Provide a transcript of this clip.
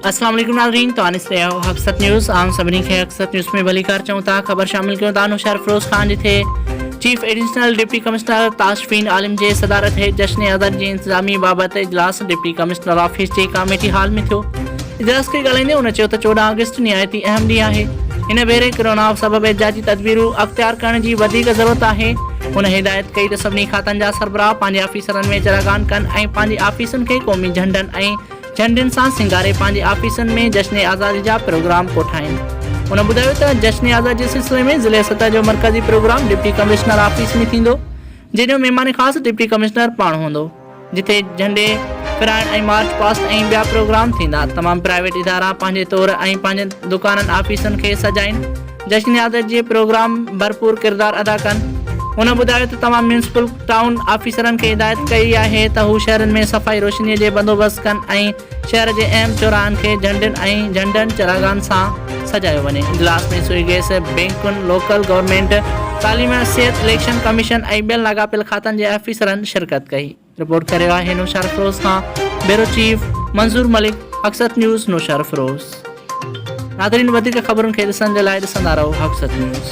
अस्सलाम वालेकुम नाज़रीन, तो आनिस रहिया हो हक़सत न्यूज़। आम सभिनी खे हक़सत न्यूज़ में भली कार चऊं था। ख़बर शामिल कयूं था नुशार फिरोज़ ख़ान जिथे chief additional deputy commissioner Tashfeen आलिम जे सदारत हेठि जश्न आज़ादी जी इंतज़ामी बाबति इजलास डिप्टी कमिश्नर ऑफिस जे कमेटी हाल में थियो। इजलास खे ॻाल्हाईंदे उन चयो त 14 अगस्त निहायती अहम ॾींहुं आहे। हिन भेरे कोरोना सबबि एहतियाती तदबीरूं अख़्तियार करण जी वधीक ज़रूरत आहे। हुन हिदायत कई त सभिनी खातनि जा सरबराह पंहिंजे ऑफिसरनि में चरागान कनि ऐं पंहिंजे ऑफिसनि खे क़ौमी झंडनि ऐं झंडनि सां सिंगारे पंहिंजे ऑफिसनि में जश्न आज़ादी जा प्रोग्राम कोठाइनि। उन ॿुधायो त जश्न आज़ादी जे सिलसिले में ज़िले सतह जो मरकज़ी प्रोग्राम डिप्टी कमिश्नर ऑफिस में थींदो, जंहिंजो महिमान ख़ासि डिप्टी कमिश्नर पाण हूंदो, जिथे झंडे फिराइण ऐं मार्च पास्ट ऐं ॿिया प्रोग्राम थींदा। तमामु प्राइवेट इदारा पंहिंजे तौर ऐं पंहिंजे दुकाननि ऑफिसनि खे सजाइनि जश्न आज़ादी जे प्रोग्राम भरपूर किरदारु अदा कनि। उन ॿुधायो त तमामु म्यूनिसिपल टाउन ऑफिसरनि खे हिदायत कई आहे त हू शहरनि में सफ़ाई रोशनीअ जे बंदोबस्तु कनि ऐं शहर जे अहम चौराहनि खे झंडनि ऐं झंडनि चरागान सां सजायो वञे। इजलास में सुई गैस बैंकुनि, लोकल गवर्नमेंट, तालीम, सिहत, इलेक्शन कमीशन ऐं ॿियनि लाॻापियल खातनि जे ऑफिसरनि शिरकत कई। रिपोर्ट करे आहे नुशार फिरोज़ खां, ब्यूरो चीफ मंज़ूर मलिक, हक़सत न्यूज़ नुशार फिरोज़। नाज़रीन, वधीक ख़बरुनि खे ॾिसण जे लाइ ॾिसंदा रहो हक़सत न्यूज़।